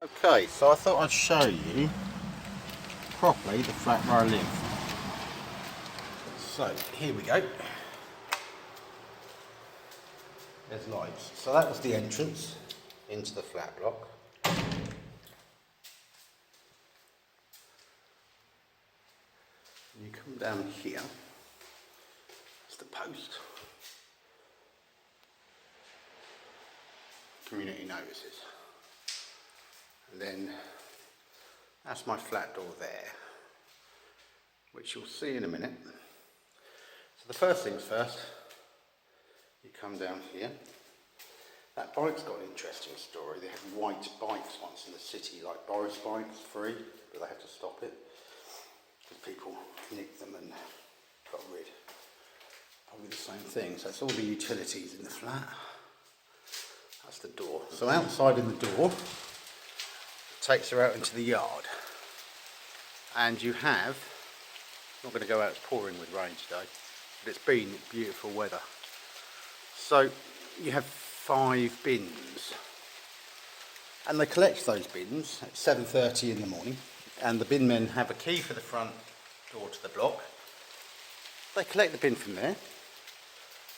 Okay, so I thought I'd show you properly the flat where I live. So here we go. There's lights. So that was the entrance into the flat block. You come down here. It's the post. Community notices. And then that's my flat door there, which you'll see in a minute. So the first things first, you come down here. That bike's got an interesting story. They had white bikes once in the city, like Boris bikes, free, but they had to stop it because people nicked them and got rid. Probably the same thing. So it's all the utilities in the flat. That's the door. So outside in the door, takes her out into the yard, and you have, not going to go out, it's pouring with rain today, but it's been beautiful weather. So you have 5 bins, and they collect those bins at 7:30 in the morning, and the bin men have a key for the front door to the block. They collect the bin from there,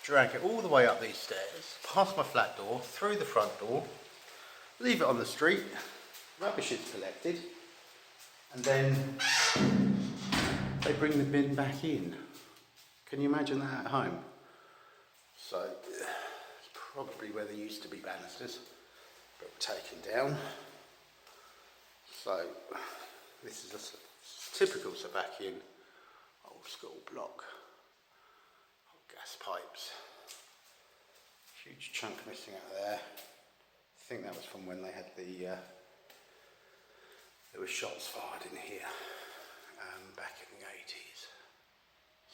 drag it all the way up these stairs, past my flat door, through the front door, leave it on the street. Rubbish is collected, and then they bring the bin back in. Can you imagine that at home? So it's probably where there used to be banisters, but were taken down. So this is a typical Slovakian old school block. Old gas pipes. Huge chunk missing out there. I think that was from when they had the there were shots fired in here back in the 80s.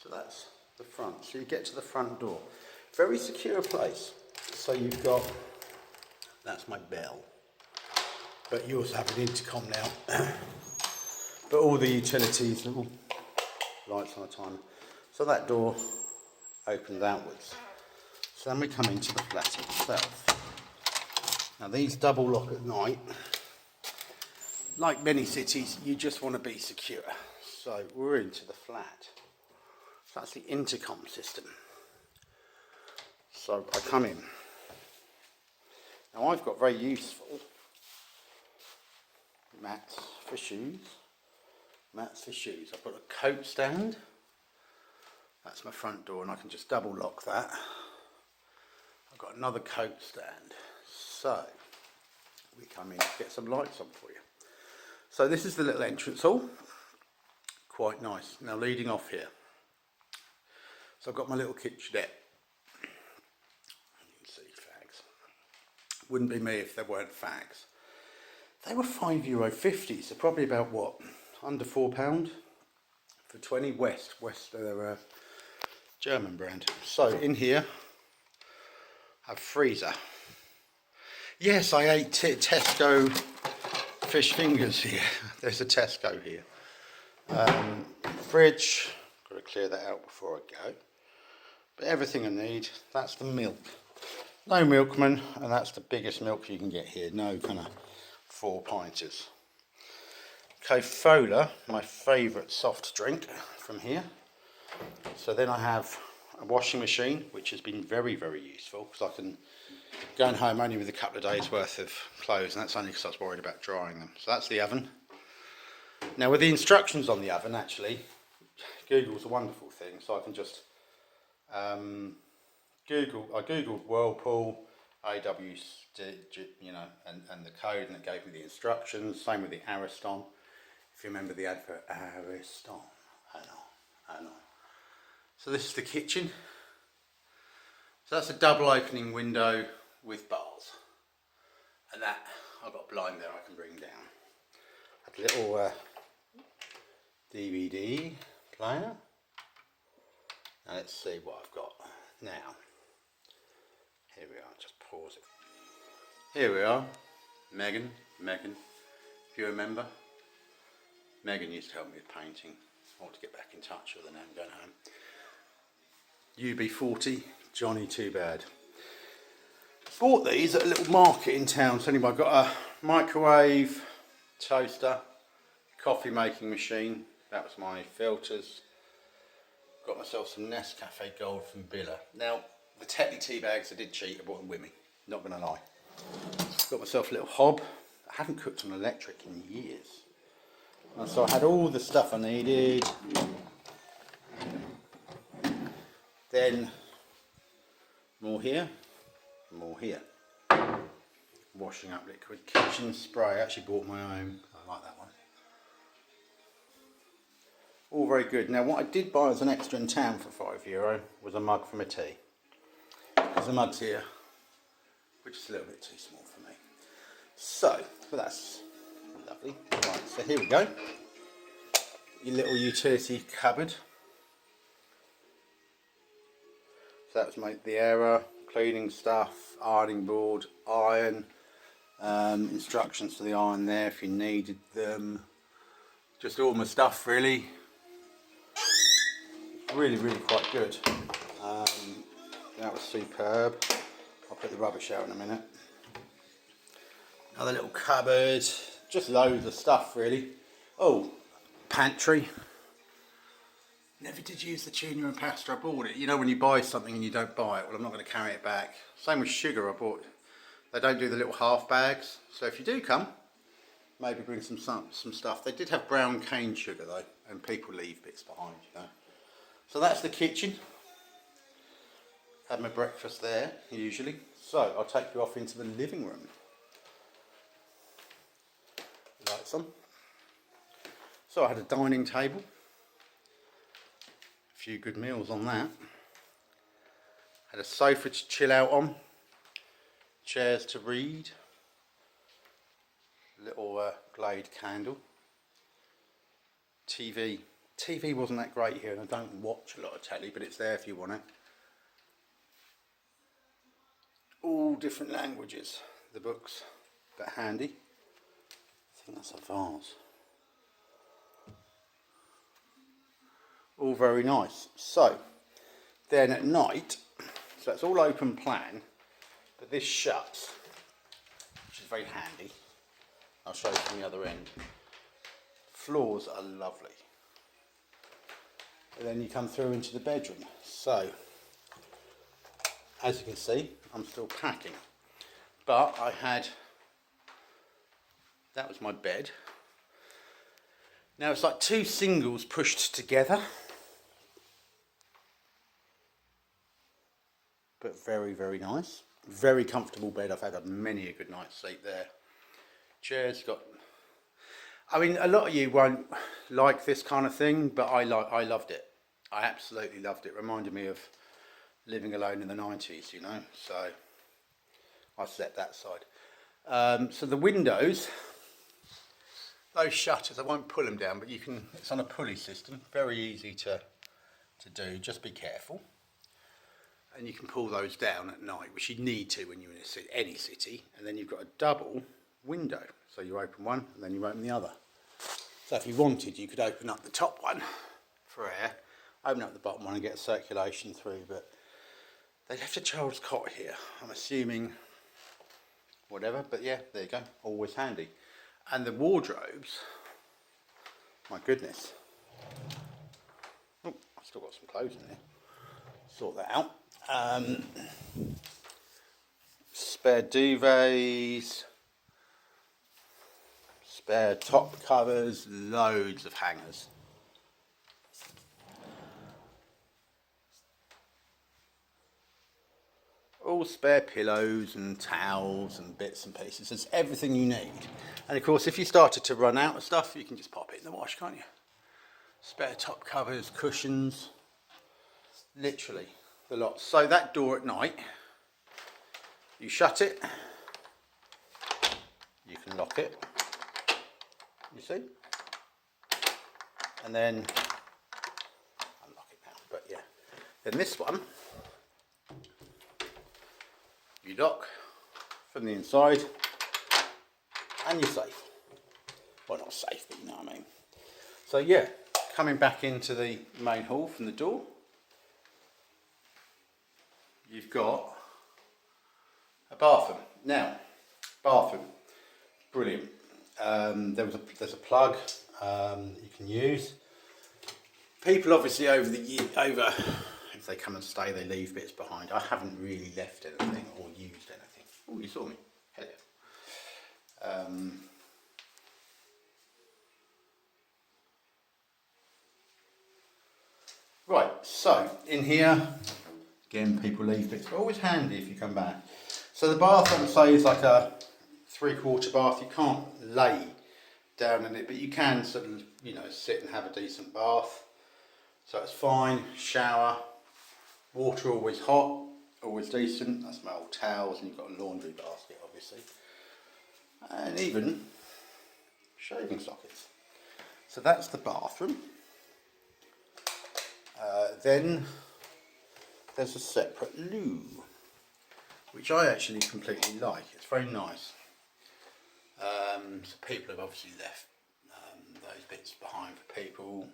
So that's the front. So you get to the front door. Very secure place. So you've got, that's my bell. But you also have an intercom now. But all the utilities, little lights on a timer. So that door opens outwards. So then we come into the flat itself. Now these double lock at night. Like many cities, you just want to be secure. So we're into the flat. So that's the intercom system. So I come in. Now I've got very useful mats for shoes. Mats for shoes. I've got a coat stand. That's my front door, and I can just double lock that. I've got another coat stand. So we come in to get some lights on for you. So this is the little entrance hall, quite nice. Now leading off here, so I've got my little kitchenette. You can see fags. Wouldn't be me if there weren't fags. They were €5.50, so probably about what, under £4 for 20. West, they're a German brand. So in here, I have freezer. Yes, I ate Tesco fish fingers here. There's a Tesco here. Fridge, got to clear that out before I go. But everything I need, that's the milk. No milkman, and that's the biggest milk you can get here. No kind of 4-pinters. Coca-Cola, my favourite soft drink from here. So then I have a washing machine, which has been very, very useful, because I can going home only with a couple of days worth of clothes, and that's only because I was worried about drying them. So that's the oven. Now with the instructions on the oven, actually, Google's a wonderful thing, so I can just I googled Whirlpool, AW, you know, and the code, and it gave me the instructions. Same with the Ariston. If you remember the advert, Ariston. I know. So this is the kitchen. So that's a double opening window with bars, and that I've got a blind there I can bring down. A little DVD player. Now let's see what I've got now. Here we are. Just pause it. Here we are. Megan. If you remember, Megan used to help me with painting. I want to get back in touch with her now. I'm going home. UB40, Johnny Too Bad. bought these at a little market in town. So anyway, I've got a microwave, toaster, coffee making machine. That was my filters. Got myself some Nescafe Gold from Billa. Now, the Tetley tea bags, I did cheat, I bought them with me, not gonna lie. Got myself a little hob. I haven't cooked on electric in years. And so I had all the stuff I needed. Then, more here, more here. Washing up liquid kitchen spray. I actually bought my own, I like that one. All very good. Now what I did buy as an extra in town for €5 was a mug for my tea. There's a mug's here, which is a little bit too small for me. So, but that's lovely. Right, so here we go. Your little utility cupboard. So that was the error, cleaning stuff, ironing board, iron, instructions for the iron there if you needed them. Just all my stuff really. Really quite good. That was superb. I'll put the rubbish out in a minute. Another little cupboard, just loads of stuff really. Oh, pantry. Never did use the tuna and pasta, I bought it. You know when you buy something and you don't buy it, well I'm not going to carry it back. Same with sugar, I bought. They don't do the little half bags, so if you do come, maybe bring some stuff. They did have brown cane sugar though, and people leave bits behind, you know. So that's the kitchen. Had my breakfast there, usually. So I'll take you off into the living room. Like some. So I had a dining table. A few good meals on that. Had a sofa to chill out on. Chairs to read. Little Glade candle. TV. TV wasn't that great here, and I don't watch a lot of telly, but it's there if you want it. All different languages, the books, but handy. I think that's a vase. All very nice. So, then at night, so it's all open plan, but this shuts, which is very handy. I'll show you from the other end. Floors are lovely. And then you come through into the bedroom. So, as you can see, I'm still packing. But I had, that was my bed. Now it's like two singles pushed together. But very nice. Very comfortable bed. I've had many a good night's sleep there. Chairs got, I mean, a lot of you won't like this kind of thing, but I loved it. I absolutely loved it. Reminded me of living alone in the 90s, you know, so I slept that side. So the windows, those shutters, I won't pull them down, but you can, it's on a pulley system, very easy to do, just be careful. And you can pull those down at night, which you need to when you're in any city, and then you've got a double window. So you open one and then you open the other. So if you wanted, you could open up the top one for air, open up the bottom one and get circulation through, but they left a child's cot here. I'm assuming whatever, but yeah, there you go, always handy. And the wardrobes, my goodness. Oh, I've still got some clothes in there. Sort that out. Spare duvets, spare top covers, loads of hangers. All spare pillows and towels and bits and pieces. There's everything you need. And of course, if you started to run out of stuff, you can just pop it in the wash, can't you? Spare top covers, cushions, literally the lot. So that door at night, you shut it, you can lock it, you see, and then unlock it now, but yeah. Then this one, you lock from the inside and you're safe. Well, not safe, but you know what I mean. So yeah, coming back into the main hall from the door, you've got A bathroom. Now, bathroom, brilliant. There's a plug you can use. People obviously over if they come and stay, they leave bits behind. I haven't really left anything or used anything. Oh, you saw me. Hello. Right, so in here, again, people leave bits, but always handy if you come back. So the bath, I would say, is like a 3/4 bath. You can't lay down in it, but you can sort of, you know, sit and have a decent bath. So it's fine. Shower, water always hot, always decent. That's my old towels, and you've got a laundry basket, obviously, and even shaving sockets. So that's the bathroom. Then there's a separate loo, which I actually completely like. It's very nice. So people have obviously left those bits behind for people,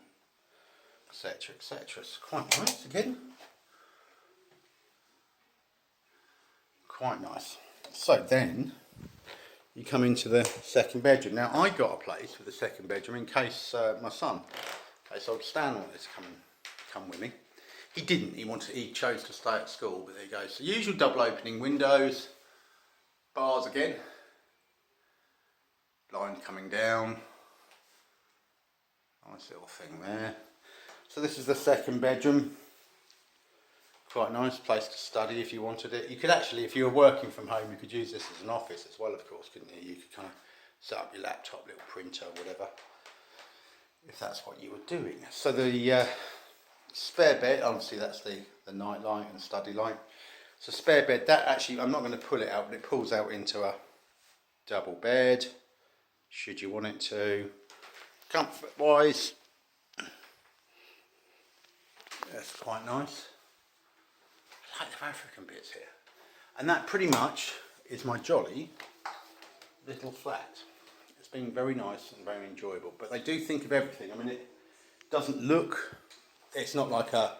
etc, etc. It's quite nice again. Quite nice. So then you come into the second bedroom. Now I got a place for the second bedroom in case my son, in case old Stan wanted to come with me. He didn't. He chose to stay at school. But there you go. So usual double opening windows, bars again, blind coming down. Nice little thing there. So this is the second bedroom. Quite nice place to study if you wanted it. You could actually, if you were working from home, you could use this as an office as well, of course, couldn't you? You could kind of set up your laptop, little printer, whatever, if that's what you were doing. So the spare bed, obviously that's the night light and study light. So spare bed, that actually, I'm not going to pull it out, but it pulls out into a double bed, should you want it to. Comfort wise, that's quite nice. I like the African bits here. And that pretty much is my jolly little flat. It's been very nice and very enjoyable, but they do think of everything. I mean, it doesn't look, it's not like a,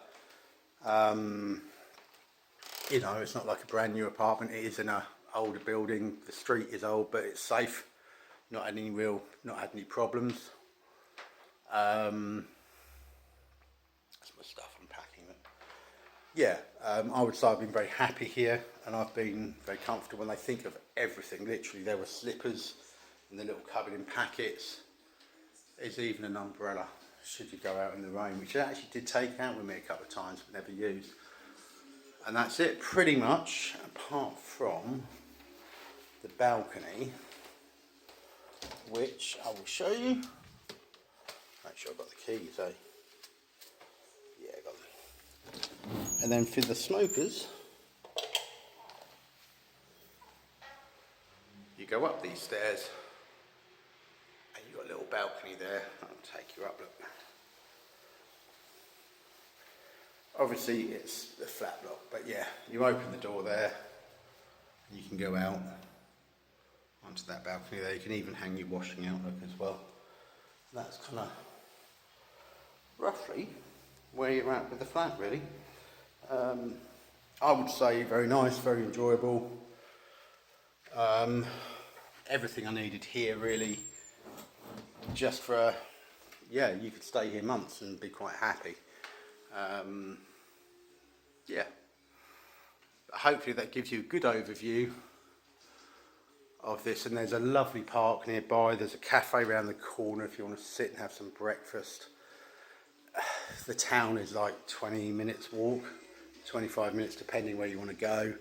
you know, it's not like a brand new apartment. It is in a older building. The street is old, but it's safe. Not had any problems. That's my stuff unpacking it. Yeah, I would say I've been very happy here, and I've been very comfortable. When they think of everything, literally there were slippers in the little cupboard in packets. There's even an umbrella should you go out in the rain, which I actually did take out with me a couple of times but never used. And that's it pretty much, apart from the balcony, which I will show you. Make sure I've got the keys, eh? Yeah, I got them. And then for the smokers, you go up these stairs and you've got a little balcony there. I'll take you up, look. Obviously it's a flat block, but yeah, you open the door there and you can go out onto that balcony there. You can even hang your washing out, look, as well. That's kind of roughly where you're at with the flat, really. I would say very nice, very enjoyable. Everything I needed here, really. Just for yeah, you could stay here months and be quite happy. Yeah. Hopefully that gives you a good overview of this, and there's a lovely park nearby. There's a cafe around the corner if you want to sit and have some breakfast. The town is like 20 minutes walk, 25 minutes depending where you want to go.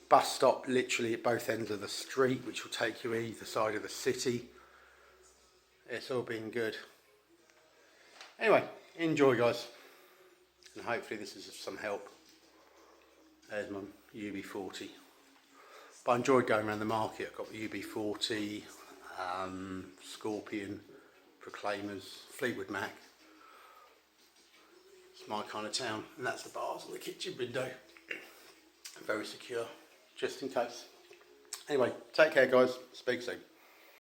Bus stop literally at both ends of the street, which will take you either side of the city. It's all been good. Anyway, enjoy, guys, and hopefully this is of some help. There's my UB40. But I enjoyed going around the market. I've got the UB40, Scorpion, Proclaimers, Fleetwood Mac. It's my kind of town. And that's the bars and the kitchen window. Very secure, just in case. Anyway, take care, guys. Speak soon.